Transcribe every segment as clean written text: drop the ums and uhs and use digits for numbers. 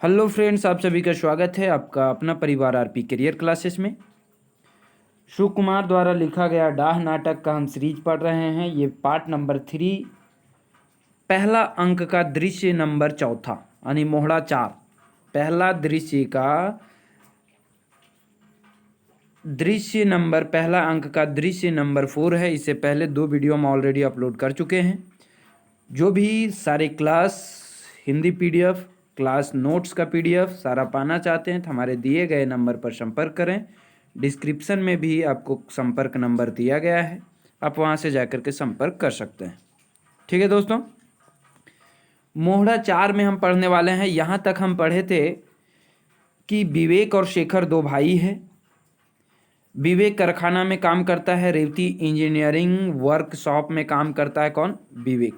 Hello friends, आप सभी का स्वागत है आपका अपना परिवार आरपी करियर क्लासेस में। शिव कुमार द्वारा लिखा गया डाह नाटक का हम सीरीज पढ़ रहे हैं। ये पार्ट नंबर 3, पहला अंक का दृश्य नंबर 4 यानी मोहड़ा 4। पहला दृश्य का दृश्य नंबर, पहला अंक का दृश्य नंबर 4 है। इससे पहले 2 वीडियो हम ऑलरेडी अपलोड कर चुके हैं। जो भी सारे class Hindi PDF, class notes का पीडीएफ सारा पाना चाहते हैं तो हमारे दिए गए नंबर पर संपर्क करें। डिस्क्रिप्शन में भी आपको संपर्क नंबर दिया गया है, आप वहां से जाकर के संपर्क कर सकते हैं। ठीक है दोस्तों, मोहड़ा 4 में हम पढ़ने वाले हैं। यहाँ तक हम पढ़े थे कि विवेक और शेखर 2 भाई हैं। विवेक कारखाना में काम करता है, रेवती इंजीनियरिंग वर्कशॉप में काम करता है। कौन? विवेक।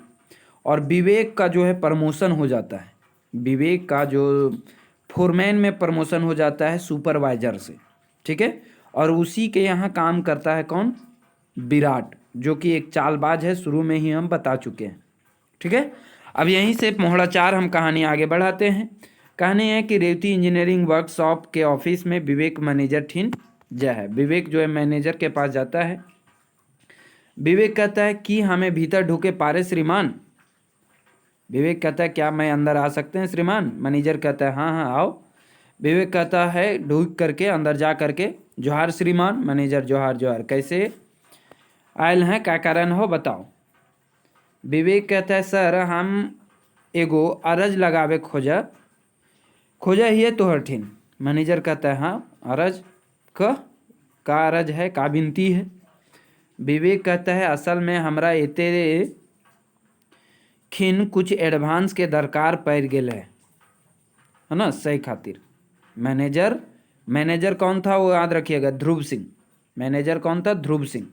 और विवेक का जो है प्रमोशन हो जाता है। विवेक का जो फोरमैन में प्रमोशन हो जाता है सुपरवाइजर से। ठीक है। और उसी के यहाँ काम करता है कौन? विराट, जो कि एक चालबाज है, शुरू में ही हम बता चुके हैं। ठीक है। अब यहीं से मोहड़ा 4 हम कहानी आगे बढ़ाते हैं। कहानी है कि रेवती इंजीनियरिंग वर्कशॉप के ऑफिस में विवेक मैनेजर ठीन जय है। विवेक जो है मैनेजर के पास जाता है। विवेक कहता है कि हमें भीतर ढुके पारे श्रीमान। विवेक कहता है क्या मैं अंदर आ सकते हैं श्रीमान? मैनेजर कहता है हाँ हाँ आओ। विवेक कहता है ढूक करके अंदर जा करके जोहार श्रीमान। मैनेजर जोहार जोहार, कैसे आयल हैं, क्या कारण हो बताओ। विवेक कहता है सर हम एगो अरज लगावे खोजा ही है तोहर ठीन। मैनेजर कहता है हाँ अरज का अरज है, का बिनती है। विवेक कहता है असल में हमरा एते खिन कुछ एडवांस के दरकार पड़ गेल है ना, सही खातिर। मैनेजर कौन था वो याद रखिएगा, ध्रुव सिंह। मैनेजर कौन था? ध्रुव सिंह।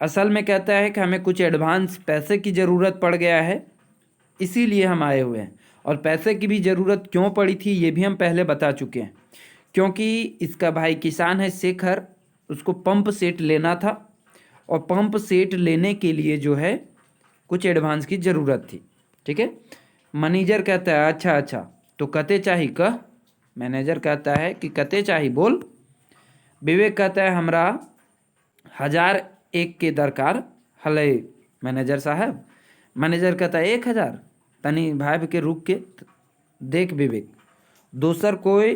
असल में कहता है कि हमें कुछ एडवांस पैसे की ज़रूरत पड़ गया है, इसीलिए हम आए हुए हैं। और पैसे की भी ज़रूरत क्यों पड़ी थी ये भी हम पहले बता चुके हैं। क्योंकि इसका भाई किसान है शेखर, उसको पंप सेट लेना था और पंप सेट लेने के लिए जो है कुछ एडवांस की ज़रूरत थी। ठीक है। मैनेजर कहता है अच्छा अच्छा तो कते चाही कह। मैनेजर कहता है कि कते चाही बोल। विवेक कहता है हमरा 1001 के दरकार हले मैनेजर साहब। मैनेजर कहता है 1000? तनी भाई के रुक के देख विवेक, दोसर कोई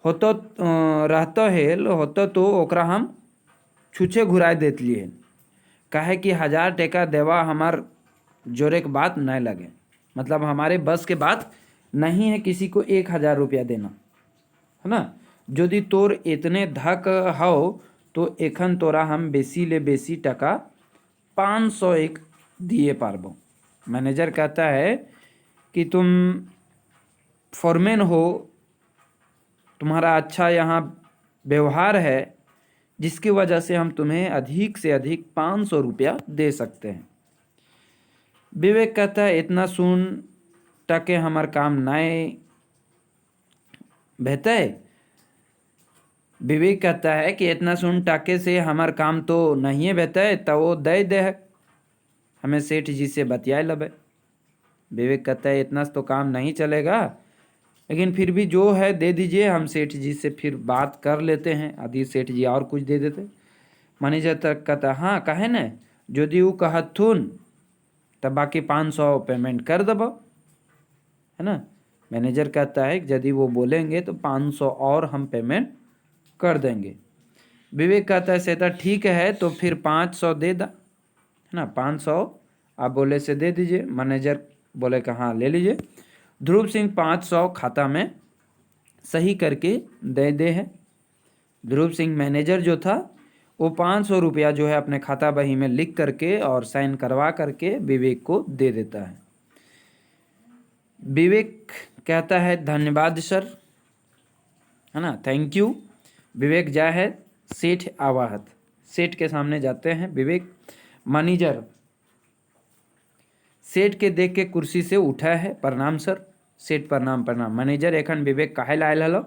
होतो रहता है होतो तो ओकरा हम छुछे घुराए देत लिए। काहे कि 1000 टका देवा हमार जोरे के बात नहीं लगे, मतलब हमारे बस के बात नहीं है किसी को 1000 रुपया देना, है ना। यदि तोर इतने धक हो तो एखन तोरा हम बेसी ले बेसी टका 501 दिए पारबो। मैनेजर कहता है कि तुम फॉरमैन हो, तुम्हारा अच्छा यहाँ व्यवहार है, जिसकी वजह से हम तुम्हें अधिक से अधिक 500 रुपया दे सकते हैं। विवेक कहता है इतना सुन टके हमार काम नहीं बेहते। विवेक कहता है कि इतना सुन टके से हमार काम तो नहीं है बेहते, तो वो दे हमें सेठ जी से बतियाए लबे। विवेक कहता है इतना तो काम नहीं चलेगा, लेकिन फिर भी जो है दे दीजिए, हम सेठ जी से फिर बात कर लेते हैं, आदि सेठ जी और कुछ दे देते। मैनेजर तक कहता हाँ कहे न, यदि वो कहथुन तब बाकी 500 पेमेंट कर दबो, है ना। मैनेजर कहता है यदि वो बोलेंगे तो 500 और हम पेमेंट कर देंगे। विवेक कहता है सेता ठीक है तो फिर 500 दे दा, है ना। 500 आप बोले से दे दीजिए। मैनेजर बोले कि हाँ ले लीजिए। ध्रुव सिंह 500 खाता में सही करके दे है। ध्रुव सिंह मैनेजर जो था वो 500 रुपया जो है अपने खाता बही में लिख करके और साइन करवा करके विवेक को दे देता है। विवेक कहता है धन्यवाद सर, है ना, थैंक यू। विवेक जा है सेठ आवाहत, सेठ के सामने जाते हैं विवेक। मैनेजर सेठ के देख के कुर्सी से उठा है, प्रणाम सर। सेठ प्रणाम प्रणाम। मैनेजर एखन विवेक काहे लायल हलो?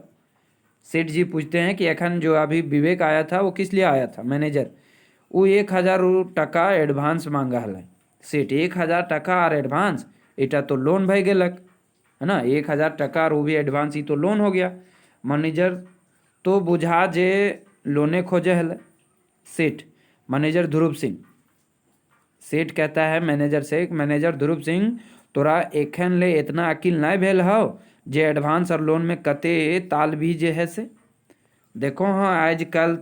सेठ जी पूछते हैं कि एखन जो अभी विवेक आया था वो किस लिए आया था? मैनेजर वो 1000 टका एडवांस मांगा हल। सेठ 1000 टका और एडवांस, एटा तो लोन भय गेलक। है ना, 1,000 टका और वो भी एडवांस, ही तो लोन हो गया। मैनेजर तो बुझा जे लोने खोजे हल सेठ मैनेजर ध्रुव सिंह। सेठ कहता है मैनेजर से, मैनेजर ध्रुव सिंह तोरा एखन ले इतना अकिल नहीं भेल हो जे एडवांस और लोन में कते ताल भी जे है से। देखो हाँ आजकल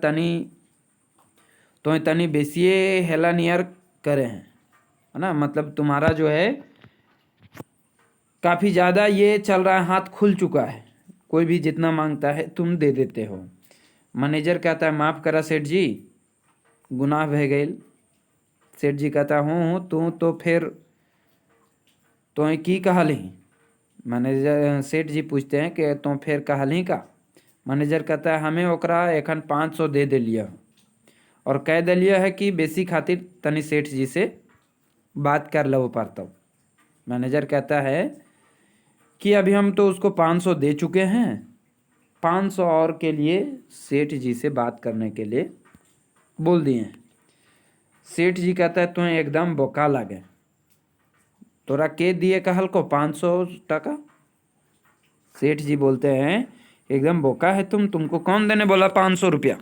तनी बेसिए हेला नियर करे हैं, है ना, मतलब तुम्हारा जो है काफ़ी ज़्यादा ये चल रहा है, हाथ खुल चुका है, कोई भी जितना मांगता है तुम दे देते हो। मैनेजर कहता है माफ़ करा सेठ जी, गुनाह बह गई। सेठ जी कहता हूँ तू तो फिर तो की कहली। मैनेजर सेठ जी पूछते हैं कि तो फिर कहली का। मैनेजर कहता है हमें ओकरा एखन 500 दे दिलिया और कह दिलिया है कि बेसी खातिर तनी सेठ जी से बात कर लो पड़ता। मैनेजर कहता है कि अभी हम तो उसको 500 दे चुके हैं, 500 और के लिए सेठ जी से बात करने के लिए बोल दिए हैं। सेठ जी कहता है तुम्हें एकदम बोका लगे, तोरा के दिए कहल को 500 टका। सेठ जी बोलते हैं एकदम बोका है तुमको कौन देने बोला 500 रुपया।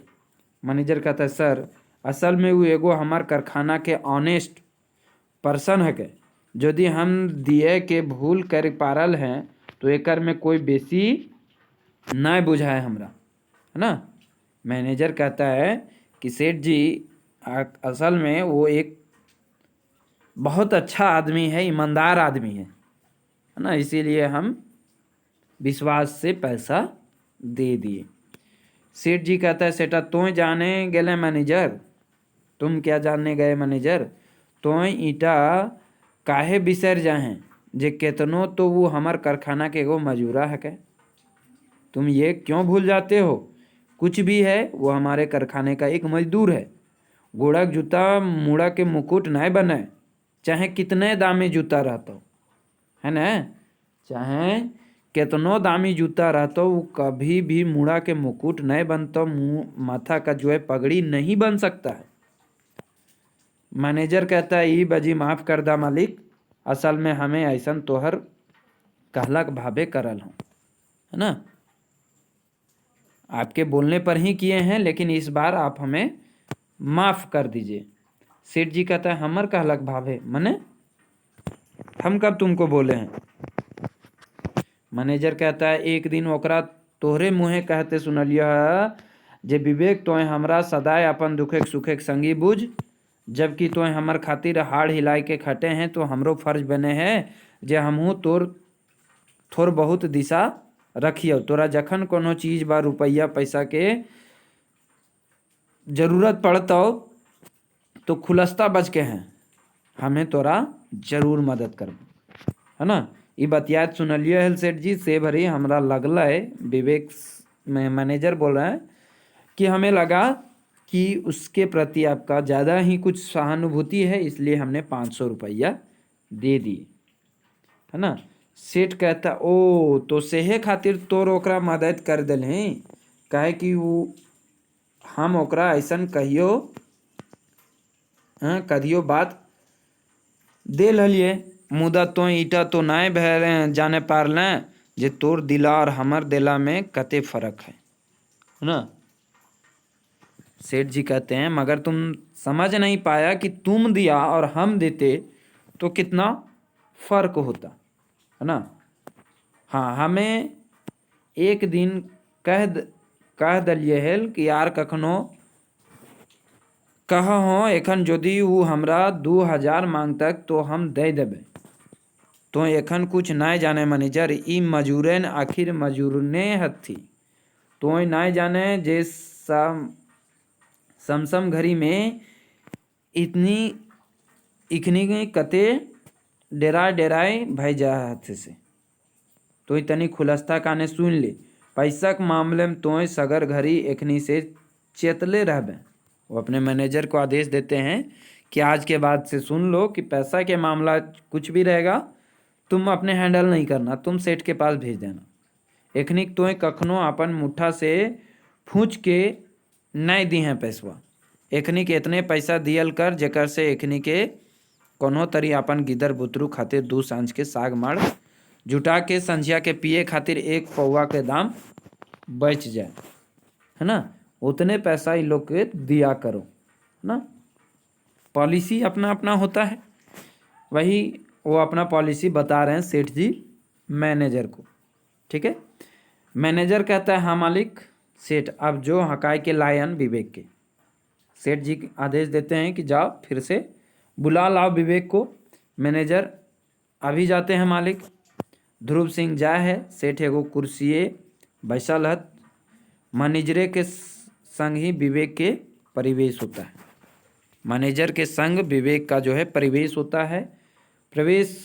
मैनेजर कहता है सर असल में वो एगो हमार कारखाना के ऑनेस्ट पर्सन है के, यदि हम दिए के भूल कर पारल हैं तो एकर में कोई बेसी ना बुझाए हमरा, है ना। मैनेजर कहता है कि सेठ जी असल में वो एक बहुत अच्छा आदमी है, ईमानदार आदमी है ना, इसीलिए हम विश्वास से पैसा दे दिए। सेठ जी कहता है सेटा तो जाने गए मैनेजर, तुम क्या जानने गए मैनेजर, तो ईटा काहे बिसर जाए जे केतनो तो वो हमार कारखाना के एगो मजूरा है के, तुम ये क्यों भूल जाते हो, कुछ भी है वो हमारे कारखाने का एक मजदूर है। गोड़ा जूता मुड़ा के मुकुट नहीं बने, चाहे कितने दामी जूता रहता हो, है ना, चाहे कितनो दामी जूता रहता वो कभी भी मुड़ा के मुकुट नहीं बनता, मुँह माथा का जो है पगड़ी नहीं बन सकता है। मैनेजर कहता है ई बजी माफ़ कर दा मालिक, असल में हमें ऐसा तोहर कहलक भावे करल हूँ, है ना, आपके बोलने पर ही किए हैं, लेकिन इस बार आप हमें माफ़ कर दीजिए। सेठ जी कहता है हमर कहलक भावे मने हम कब तुमको बोले हैं। मैनेजर कहता है एक दिन ओकरा तोहरे मुँहे कहते सुनलिया जे विवेक तोय हमरा सदाय अपन दुखे सुखे संगी बुझ, जबकि तोय हमर खातिर हाड़ हिलाए के खटे हैं, तो हमरो फर्ज बने हैं जे हमहू थोड़ बहुत दिशा रखियो, तोरा जखन कोनो चीज बा रुपया पैसा के जरूरत पड़ता तो खुलस्ता बच के हैं, हमें तोरा जरूर मदद कर, है ना। ये बतियात सुनलिए है सेठ जी से भरी हमरा लगल है, विवेक में मैनेजर बोल रहा है कि हमें लगा कि उसके प्रति आपका ज़्यादा ही कुछ सहानुभूति है, इसलिए हमने 500 रुपया दे दिए, है ना। सेठ कहता ओ तो सेहे खातिर तोर ओकरा मदद कर दिल हैं, काहे कि वो हम ओकरा ऐसन कहियो कहियो बात दे लिए, मुदा तो ईटा तो नहीं भे जाने पारल जे तोर दिला और हमर दिला में कते फर्क है ना। सेठ जी कहते हैं मगर तुम समझ नहीं पाया कि तुम दिया और हम देते तो कितना फर्क होता, है ना। हाँ हमें एक दिन कह दिलिए है कि यार कखनो कह हो एखन यदि वो हमरा 2000 मांगतक तो हम दे देबे, तो एखन कुछ नहीं जाने मैनेजर, ई मजूरन आखिर मजूरने हथी, तो नहीं जाने जे समसम घड़ी में इखनी कते डेराए भाई जा हाथ से, तो तनी खुलस्ता काने सुन ले, पैसा के मामले में तो सगर घड़ी एखनी से चेतले रहबे। वो अपने मैनेजर को आदेश देते हैं कि आज के बाद से सुन लो कि पैसा के मामला कुछ भी रहेगा तुम अपने हैंडल नहीं करना, तुम सेठ के पास भेज देना, एखनी तो कखनो अपन मुट्ठा से फूँच के नहीं दी हैं पैसवा, एखनी के इतने पैसा दियल कर जेकर से एखनी के कोनो तरी अपन गिदर बुतरू खातिर 2 सांझ के साग मार जुटा के संझिया के पिए खातिर एक पौवा के दाम बच जाए, है ना, उतने पैसा इन लोग के दिया करो, है ना। पॉलिसी अपना अपना होता है, वही वो अपना पॉलिसी बता रहे हैं सेठ जी मैनेजर को। ठीक है, मैनेजर कहता है हाँ मालिक। सेठ अब जो हकाई के लायन विवेक के, सेठ जी आदेश देते हैं कि जाओ फिर से बुला लाओ विवेक को। मैनेजर अभी जाते हैं मालिक। ध्रुव सिंह जाए है, सेठ एगो कुर्सिए बैसल हत। मैनेजरे के संग ही विवेक के परिवेश होता है, मैनेजर के संग विवेक का जो है परिवेश होता है। प्रवेश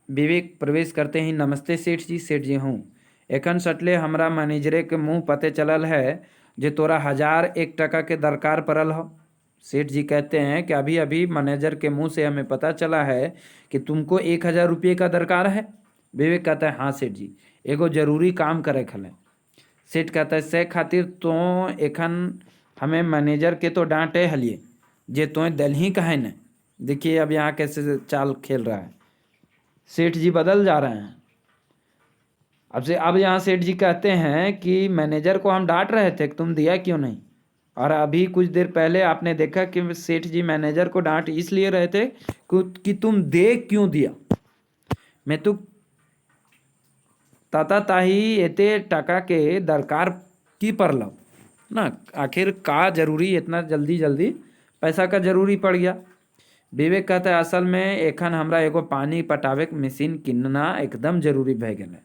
विवेक प्रवेश करते ही नमस्ते सेठ जी। सेठ जी हूँ एखन सटले हमरा मैनेजरे के मुँह पते चलल है जे तोरा 1001 टका के दरकार पड़ल हो। सेठ जी कहते हैं कि अभी अभी मैनेजर के मुंह से हमें पता चला है कि तुमको 1000 रुपये का दरकार है। विवेक कहता है हाँ सेठ जी, एगो जरूरी काम करे खले। सेठ कहता है से खातिर तो एखन हमें मैनेजर के तो डांटे हलिए जे तो दलही कहे न। देखिए अब यहाँ कैसे चाल खेल रहा है, सेठ जी बदल जा रहे हैं। अब यहाँ सेठ जी कहते हैं कि मैनेजर को हम डांट रहे थे कि तुम दिया क्यों नहीं, और अभी कुछ देर पहले आपने देखा कि सेठ जी मैनेजर को डांट इसलिए रहे थे कि तुम दे क्यों दिया। मैं तो ताता ताही एते टका के दरकार की पड़ल ना, आखिर का जरूरी इतना जल्दी जल्दी पैसा का जरूरी पड़ गया। विवेक कहता है असल में एखन हमरा एगो पानी पटावे के मशीन किनना एकदम जरूरी भे गेल है।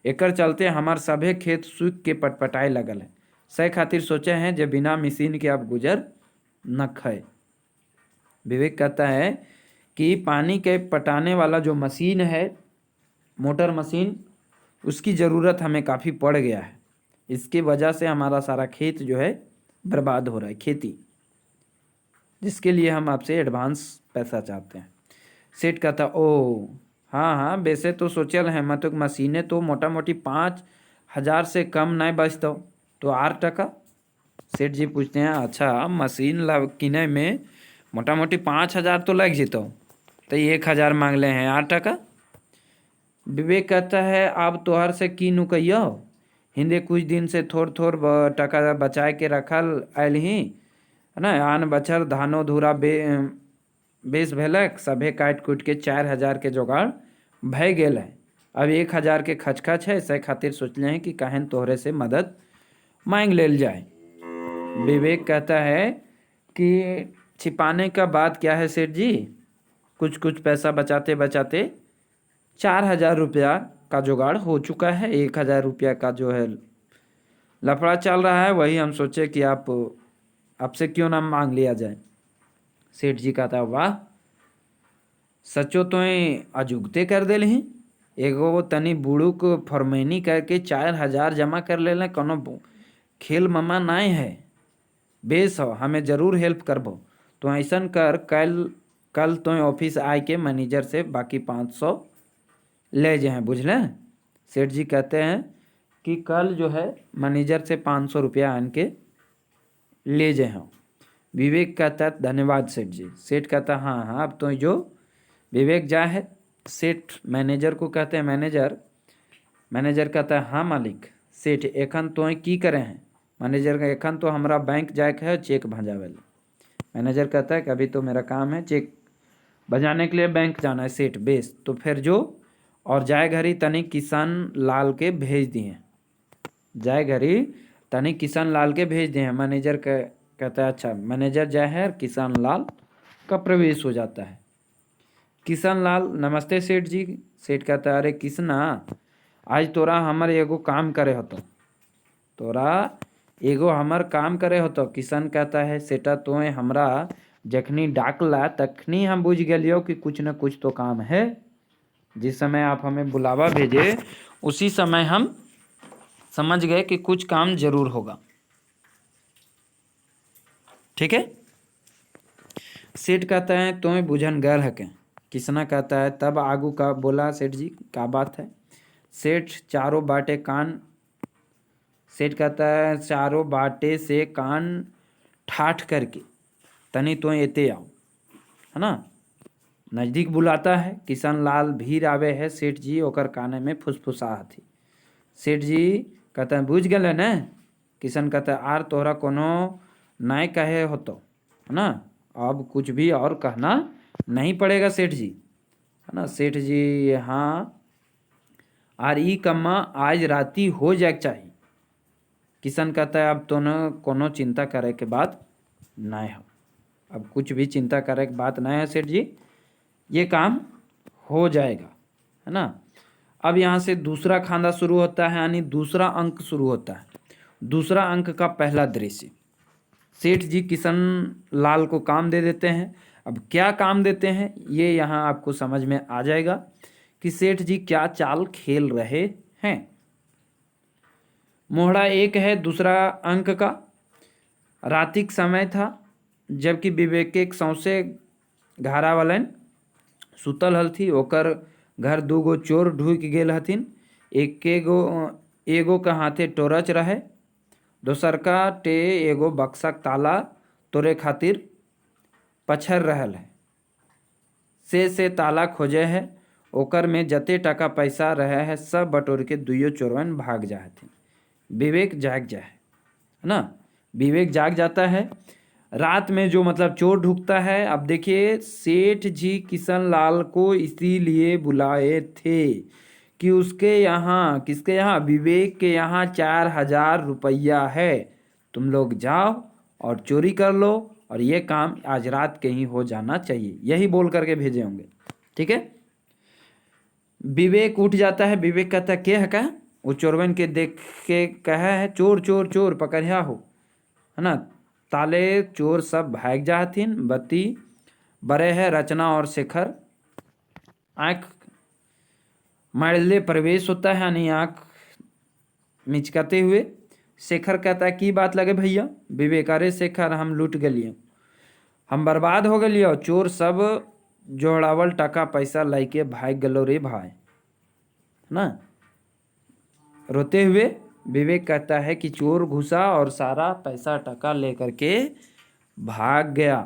एकर चलते हमार सभे खेत सूख के पटपटाए लगल है। से खातिर सोचे हैं जे बिना मशीन के अब गुजर न खाए। विवेक कहता है कि पानी के पटाने वाला जो मशीन है, मोटर मशीन, उसकी ज़रूरत हमें काफ़ी पड़ गया है। इसकी वजह से हमारा सारा खेत जो है बर्बाद हो रहा है, खेती, जिसके लिए हम आपसे एडवांस पैसा चाहते हैं। सेठ कहता ओ हाँ हाँ, वैसे तो सोचल है मतलब मशीनें तो मोटा मोटी 5000 से कम नहीं बचता तो 8 टका। सेठ जी पूछते हैं अच्छा मशीन किने में मोटा मोटी 5000 तो लग जेतो, तो 1000 मांग ले हैं 8 टका। विवेक कहता है अब तोहर से की नुकैयो, हिंदे कुछ दिन से थोड़ थोड़ टका बचाए के रखल आयल ही, है ना। आन बछर धानो धूरा बेस भेलक, सभे काटि कुटि के 4000 के जोगाड़ भय गेल है। अब 1000 के खचखच है, से खातिर सोचले हैं कि कहन तोहरे से मदद मांग लेल जाए। विवेक कहता है कि छिपाने का बात क्या है सेठ जी, कुछ कुछ पैसा बचाते बचाते 4000 रुपया का जुगाड़ हो चुका है। 1000 रुपया का जो है लफड़ा चल रहा है, वही हम सोचे कि आपसे क्यों ना मांग लिया जाए। सेठ जी कहता वाह, सचो तो अजुगते कर दे ही, एगो तनी बूढ़ू को फरमैनी करके 4000 जमा कर ले, कोनो खेल ममा नहीं है। बेस हो, हमें ज़रूर हेल्प करबो। तो ऐसा कर कल तो ऑफिस आए के मैनेजर से बाकी 500 ले जाए, बुझलें। सेठ जी कहते हैं कि कल जो है मैनेजर से 500 रुपया आन के ले जाए। विवेक कहता है धन्यवाद सेठ जी। सेठ कहता हाँ हाँ अब तो जो विवेक जा है। सेठ मैनेजर को कहते हैं मैनेजर कहता है हाँ मालिक। सेठ एखन तो की करे हैं। मैनेजर का एखन तो हमारा बैंक जाए है चेक भजावे। मैनेजर कहता है कि अभी तो मेरा काम है चेक बजाने के लिए बैंक जाना है। सेठ बेस तो फिर जो और जाए घरी तनी किसान लाल के भेज दिए, जाए घरी तनी किसान लाल के भेज दिए। मैनेजर कहता है अच्छा। मैनेजर जाए है, किसान लाल का प्रवेश हो जाता है। किशन लाल नमस्ते सेठ जी। सेठ कहता है अरे किसना, आज तोरा हमर एगो काम करे होतो, तोरा एगो हमर काम करे होतो। किशन कहता है सेटा तो हमरा जखनी डाकला तखनी हम बुझ गलियो कि कुछ न कुछ तो काम है। जिस समय आप हमें बुलावा भेजे उसी समय हम समझ गए कि कुछ काम जरूर होगा। ठीक है। सेठ कहता है तुम्हें बुझन गैर हके। किसना कहता है तब आगू का बोला सेठ जी क्या बात है। सेठ चारों बाटे कान, सेठ कहता है चारों बाटे से कान ठाठ करके तनी तो एते आओ, है ना। नजदीक बुलाता है। किशन लाल भीर आवे है सेठ जी ओकर काने में फुसफुसा हथी। सेठ जी कहते हैं बुझ गए न। किशन कहते हैं आर तोहरा कोनो नहीं कहे हो तो है ना, अब कुछ भी और कहना नहीं पड़ेगा सेठ जी, है ना। सेठ जी हाँ आर ई कम्मा आज राती हो जाए चाहिए। किशन कहता है अब तो न कोनो चिंता करे के बात नहीं हो, अब कुछ भी चिंता करे के बात नहीं है सेठ जी, ये काम हो जाएगा, है ना। अब यहाँ से दूसरा खांदा शुरू होता है, यानी दूसरा अंक शुरू होता है। दूसरा अंक का पहला दृश्य, सेठ जी किशन लाल को काम दे देते हैं। अब क्या काम देते हैं ये यहाँ आपको समझ में आ जाएगा कि सेठ जी क्या चाल खेल रहे हैं। मोहड़ा एक है दूसरा अंक का। रातिक समय था जबकि विवेक एक सौंसे घारा वालन सुतल हलथी, ओकर घर दूगो चोर ढुक गेल हथिन। एगो का हाथे टोरच रहे, दोसरका टे एगो बक्सक ताला तोरे खातिर पछर रहल है। से ताला खोजे है, ओकर में जते टका पैसा रहे है सब बटोर के दुइयो चोरवन भाग जाए थे। विवेक जाग जाए, है ना। विवेक जाग जाता है। रात में जो मतलब चोर ढुकता है। अब देखिए सेठ जी किशन लाल को इसीलिए बुलाए थे कि उसके यहाँ, किसके यहाँ, विवेक के यहाँ 4,000 रुपया है, तुम लोग जाओ और चोरी कर लो और ये काम आज रात के ही हो जाना चाहिए, यही बोल करके भेजे होंगे। ठीक है। विवेक उठ जाता है। विवेक कहता है क्या है, क्या वो चोरवन के देख के कहा है चोर चोर चोर पकड़िया हो, है ना। ताले चोर सब भाग जाथिन। बत्ती बड़े है रचना और शेखर आँख मारले प्रवेश होता है, यानी आँख मिचकाते हुए। शेखर कहता है की बात लगे भैया। विवेक अरे शेखर हम लूट गलिए, हम बर्बाद हो गलिए, चोर सब जोड़ावल टका पैसा लाइके भाग गलो रे भाई, ना। रोते हुए विवेक कहता है कि चोर घुसा और सारा पैसा टका लेकर के भाग गया।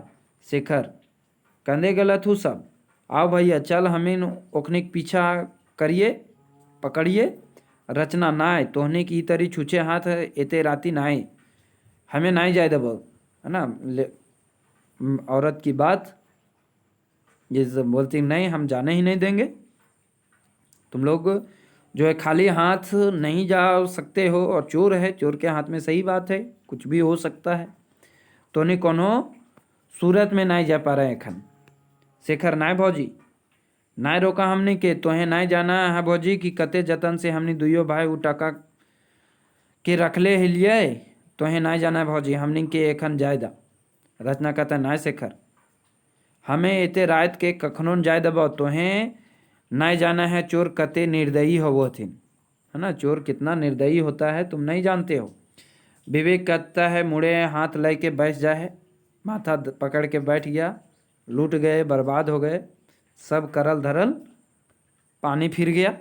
शेखर कंधे गलत हूँ सब, आओ भैया चल हमें ओखने के पीछा करिए पकड़िए। रचना नाय तोहने की तरी छुचे हाथ एते राती नाय, हमें नाई जाए दब, है ना। औरत की बात ये बोलती नहीं हम जाने ही नहीं देंगे, तुम लोग जो है खाली हाथ नहीं जा सकते हो, और चोर है चोर के हाथ में सही बात है कुछ भी हो सकता है, तो नहीं कोनो सूरत में नहीं जा पा रहे एखन। शेखर नाय भौजी नाय रोका हमने के तोहे नाय जाना है भौजी कि कते जतन से हमने दुइयो भाई उ टका के रखले हिलिए, तोहे नाय जाना है भौजी हमने के एखन जायदा। रचना कहता नाय शेखर हमें एते रात के कखनो जाय दबो, तोहें नहीं जाना है चोर कते निर्दयी हो वो थिन, है ना। चोर कितना निर्दयी होता है तुम नहीं जानते हो। विवेक कहता है मुड़े हाथ ले के बैठ जाए, माथा पकड़ के बैठ गया। लूट गए बर्बाद हो गए सब, करल धरल पानी फिर गया।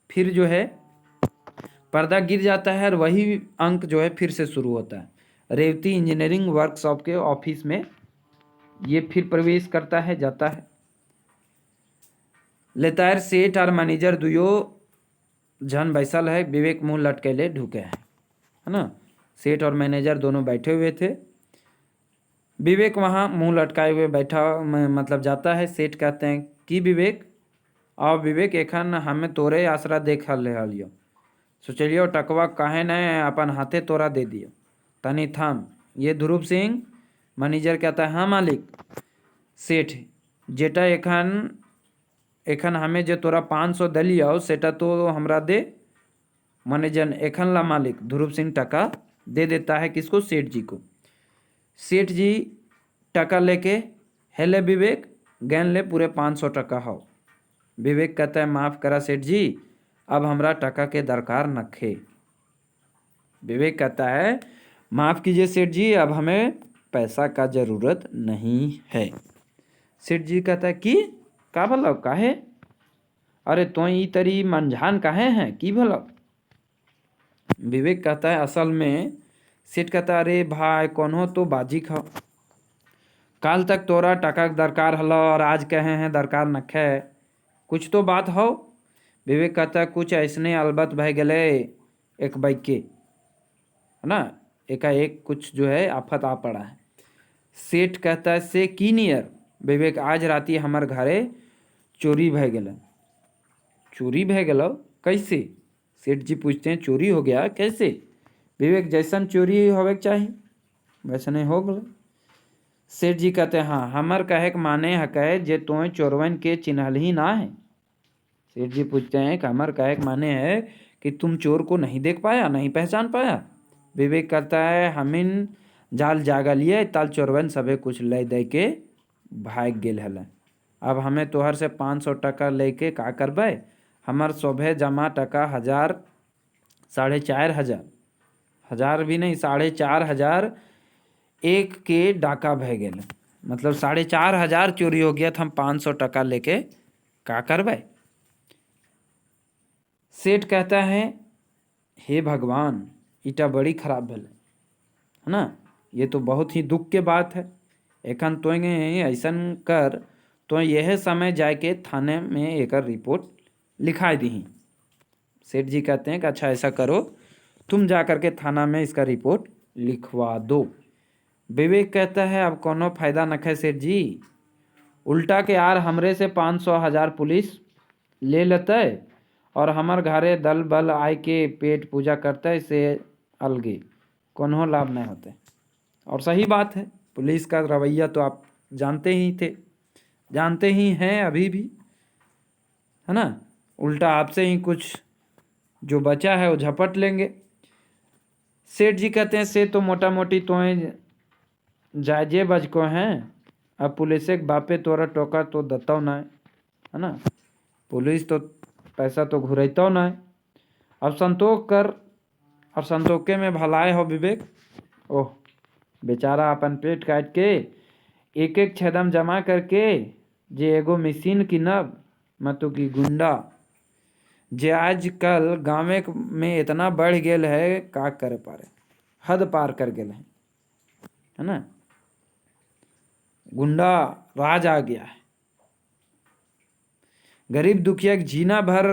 फिर जो है पर्दा गिर जाता है और वही अंक जो है फिर से शुरू होता है। रेवती इंजीनियरिंग वर्कशॉप के ऑफिस में ये फिर प्रवेश करता है, जाता है। लेतार सेठ और मैनेजर दुयो जन बैसल है, विवेक मुंह लटकेले ढुके हैं, है ना। सेठ और मैनेजर दोनों बैठे हुए थे। विवेक वहाँ मुंह लटकाए हुए बैठा मतलब जाता है। सेठ कहते हैं कि विवेक आओ विवेक एखन हमें तोरे आसरा देख लियो, सोचलियो टकवा काहे न अपन हाथे तोरा दे दियो, तनी थाम। ये ध्रुव सिंह। मैनेजर कहता है हाँ मालिक। सेठ जेटा एखन हमें जो तोरा 500 दलियो सेटा तो हमरा दे। मैनेजर एखन ला मालिक। ध्रुव सिंह टका दे देता है किसको, सेठ जी को। सेठ जी टका लेके हेले विवेक गैन ले पूरे 500 टका हो। विवेक कहता है माफ़ करा सेठ जी अब हमरा टका के दरकार नखे। विवेक कहता है माफ़ कीजिए सेठ जी अब हमें पैसा का ज़रूरत नहीं है। सेठ जी कहता है कि का भला काहे, अरे तो ई तरी मनझान काहे हैं की भला। विवेक कहता है असल में। सेठ कहता है अरे भाई कोनो तो बाजी खाओ, काल तक तोरा टका दरकार हलो और आज कहे हैं दरकार नखे, कुछ तो बात हो। विवेक कहता है कुछ ऐसने अलबत भय गले एक बाइक के, है ना, एकाएक कुछ जो है आफत आ पड़ा है। सेठ कहता है से की नियर। विवेक आज राती हमार घरे चोरी भय गेल। चोरी भय गेलो कैसे? सेठ जी पूछते हैं चोरी हो गया कैसे? विवेक जैसन चोरी होवे के चाहिए वैसने हो गलो। सेठ जी कहते हैं हाँ हमर कहे के माने हकै जे तोय चोरवन के चिन्हल ही ना है। सेठ जी पूछते हैं कि हमर कहे के माने है कि तुम चोर को नहीं देख पाया, नहीं पहचान पाया? विवेक कहता है हमिन जाल जागा लिए ताल चोरवन सभे कुछ ले दे के भाग गेल हल। अब हमें तोहर से 500 टका लेके का करबे? हमार शोभे जमा टका 1000, 4500, 1000 भी नहीं 4500 एक के डाका भय गेल। मतलब 4500 चोरी हो गया, तो हम 500 टका लेके का करबे? सेठ कहता है हे भगवान इटा बड़ी खराब भेल है ना, ये तो बहुत ही दुख के बात है। एखन तो ऐसन कर तो यह समय जाके थाने में एक रिपोर्ट लिखा दीही। सेठ जी कहते हैं कि अच्छा ऐसा करो तुम जा करके थाना में इसका रिपोर्ट लिखवा दो। विवेक कहता है अब कोनो फायदा न है सेठ जी, उल्टा के यार हमरे से 500 1000 पुलिस ले लेते और हमार घरे दल बल आय के पेट पूजा करते से अलगे कोनो लाभ नहीं होते। और सही बात है, पुलिस का रवैया तो आप जानते ही थे, जानते ही हैं अभी भी, है ना। उल्टा आपसे ही कुछ जो बचा है वो झपट लेंगे। सेठ जी कहते हैं से तो मोटा मोटी तो जायजे बज को हैं, अब पुलिस के बापे तोरा टोका तो दत्तो ना है ना, पुलिस तो पैसा तो घुरैतो ना। अब संतोष कर और संतोखे में भलाई हो विवेक। ओह बेचारा अपन पेट काट के एक एक छदम जमा करके जे एगो मशीन किनब मतु की गुंडा जे आजकल गाँव में इतना बढ़ गेल है का करे पारे, हद पार कर गेल है ना, गुंडा राज आ गया है। गरीब दुखिया के जीना भर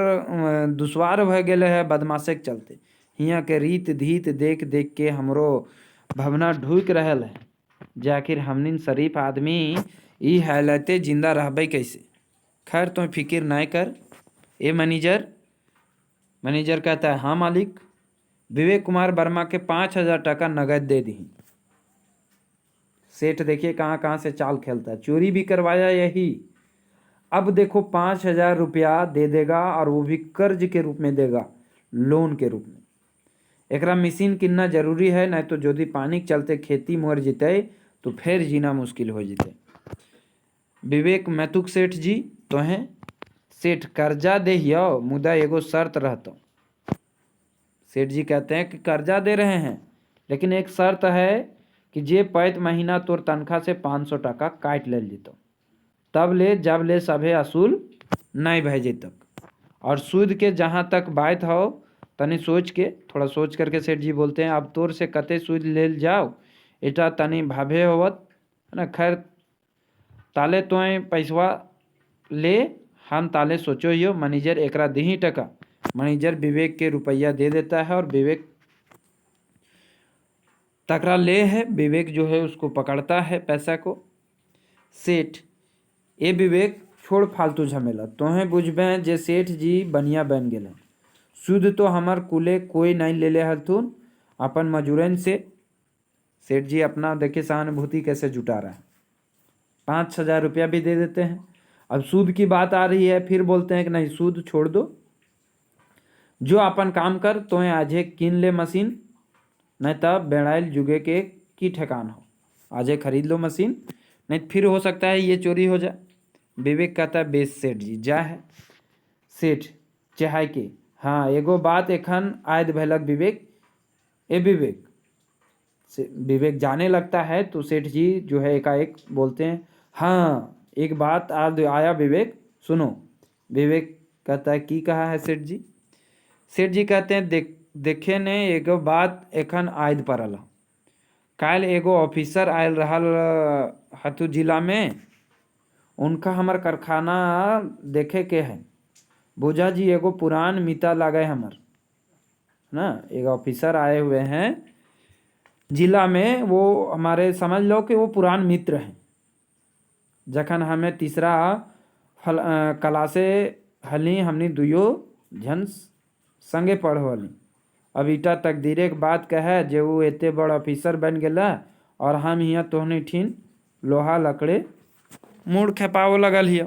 दुश्वार भय गेले है बदमाशे के चलते। हियाँ के रीत धीत देख देख के हमरो भवना ढुक रहल है, जे आखिर हमनिन शरीफ आदमी ई हालते जिंदा रहबे कैसे। खैर तो फिक्र ना कर ए मैनेजर। मैनेजर कहता है हाँ मालिक। विवेक कुमार वर्मा के 5000 टका नगद दे दी। सेठ देखिए कहाँ कहाँ से चाल खेलता है, चोरी भी करवाया यही, अब देखो 5000 रुपया दे देगा और वो भी कर्ज के रूप में देगा, लोन के रूप में। एकरा मशीन कितना जरूरी है, नहीं तो यदि पानी के चलते खेती मर जिते तो फिर जीना मुश्किल हो जिते। विवेक मैथुक सेठ जी तो हैं सेठ कर्जा दे मुदा एगो शर्त रहता। सेठ जी कहते हैं कि कर्जा दे रहे हैं लेकिन एक शर्त है कि जे 5 महीना तोर तनख्वाह से 500 टका काट ले जीतो, तब ले जब ले सभे असूल नहीं भेजे तक। और सूद के जहाँ तक बात हो तनी सोच के, थोड़ा सोच करके सेठ जी बोलते हैं अब तोर से कते सूद ले जाओ इटा तनी भाभे होवत है ना। खैर ताले तो पैसवा ले हम ताले सोचो यो मैनेजर एकरा दही टका। मैनेजर विवेक के रुपया दे देता है और विवेक तकरा ले है, विवेक जो है उसको पकड़ता है पैसा को। सेठ ए विवेक छोड़ फालतू झमेला, तोहें बुझबे जे सेठ जी बनिया बन गेले, शुद्ध तो हमार कुले कोई नहीं ले ले हथुन अपन मजूरन से। सेठ जी अपना देखिए सहानुभूति कैसे जुटा रहा है, 5000 रुपया भी दे देते हैं। अब सूद की बात आ रही है फिर बोलते हैं कि नहीं सूद छोड़ दो, जो अपन काम कर तो आजे किन ले मशीन, नहीं तब बेड़ाइल जुगे के की ठेकान हो, आजे खरीद लो मशीन, नहीं फिर हो सकता है ये चोरी हो जाए। विवेक कहता है बेस सेठ जी जा है। सेठ चाहे के हाँ एगो बात एखन आयद भैलक विवेक। ए विवेक विवेक जाने लगता है तो सेठ जी जो है एकाएक बोलते हैं हाँ एक बात आज आया विवेक सुनो। विवेक कहता है की कहा है सेठ जी? सेठ जी कहते हैं देखे ने एगो बात एखन आयद पड़ल, काल एगो ऑफिसर आयल रहल हतु जिला में, उनका हमार कारखाना देखे के है। बुझा जी एगो पुरान मिता लगे हमर ना, एक ऑफिसर आए हुए हैं जिला में, वो हमारे समझ लो कि वो पुरान मित्र हैं। जखन हमें तीसरा क्लासे हली, हमनी दुयो झन संगे पढ़वली। अब ईटा तकदीरे के बात कहे जे वो एते बड़ ऑफिसर बन गेला और हम यहाँ तोहनी ठीन लोहा लकड़े मूड खेपाव लगल हिया।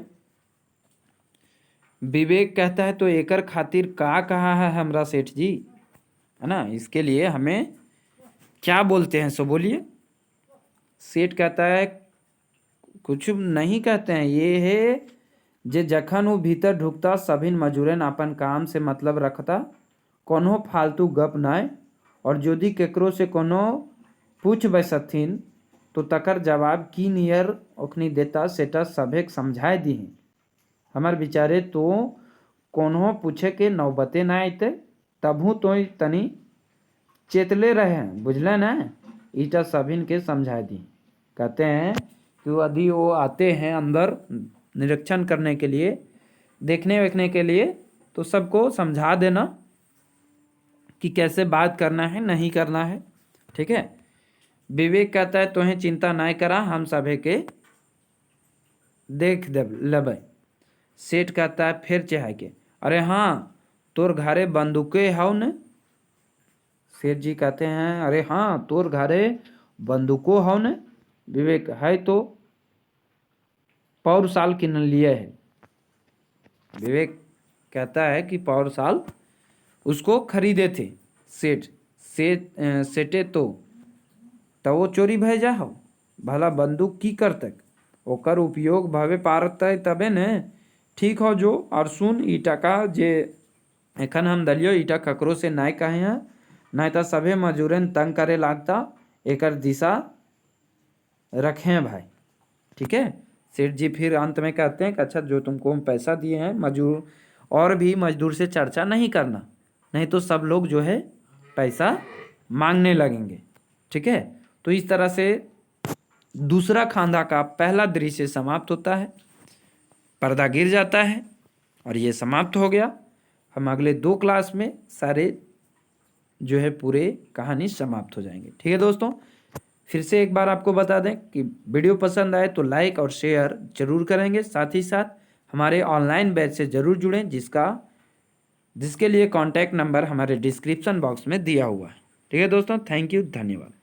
विवेक कहता है तो एकर खातिर का कहा है हमरा सेठ जी, है ना, इसके लिए हमें क्या बोलते हैं सो बोलिए। सेठ कहता है कुछ नहीं कहते हैं, ये है जे जखन वो भीतर ढुकता सभिन मजूरन अपन काम से मतलब रखता, कोनो फालतू गप नाय, और यदि केकरो से कोनो पूछ बैसथिन तो तकर जवाब की नियर ओखनी देता सेटा सभेक समझाए दी। हमार विचारे तो कोनो पूछे के नौबते ना आते, तभू तो तनी चेतले रहे, बुझले ना, ईटा सभिन के समझाए दी। कहते हैं कि यदि वो आते हैं अंदर निरीक्षण करने के लिए, देखने वेखने के लिए, तो सबको समझा देना कि कैसे बात करना है नहीं करना है, ठीक है। विवेक कहता है तोहें चिंता ना करा, हम सभे के देख लेबै। सेठ कहता है फिर चाहे के, अरे हाँ तोर घरे बंदूके हौ न। सेठ जी कहते हैं अरे हाँ तोर घरे बंदूको हौ न। विवेक है तो पौर साल किन लिए है। विवेक कहता है कि पौर साल उसको खरीदे थे सेठे तो वो चोरी भय जा हो, भला बंदूक की करतक, ओकर उपयोग भवे पारत तबे न ठीक हो जो। और सुन ईटा का जे एखन हम दलियो ईटा ककरो से नाय कहे हैं, नहीं तो सभे मजूरन तंग करे लागता, एकर दिशा रखें भाई, ठीक है। सेठ जी फिर अंत में कहते हैं कि अच्छा जो तुमको हम पैसा दिए हैं मजदूर, और भी मजदूर से चर्चा नहीं करना, नहीं तो सब लोग जो है पैसा मांगने लगेंगे, ठीक है। तो इस तरह से दूसरा खांधा का पहला दृश्य समाप्त होता है, पर्दा गिर जाता है और ये समाप्त हो गया। हम अगले 2 क्लास में सारे जो है पूरे कहानी समाप्त हो जाएंगे, ठीक है दोस्तों। फिर से एक बार आपको बता दें कि वीडियो पसंद आए तो लाइक और शेयर जरूर करेंगे, साथ ही साथ हमारे ऑनलाइन बैच से जरूर जुड़ें, जिसके लिए कॉन्टैक्ट नंबर हमारे डिस्क्रिप्शन बॉक्स में दिया हुआ है, ठीक है दोस्तों। थैंक यू, धन्यवाद।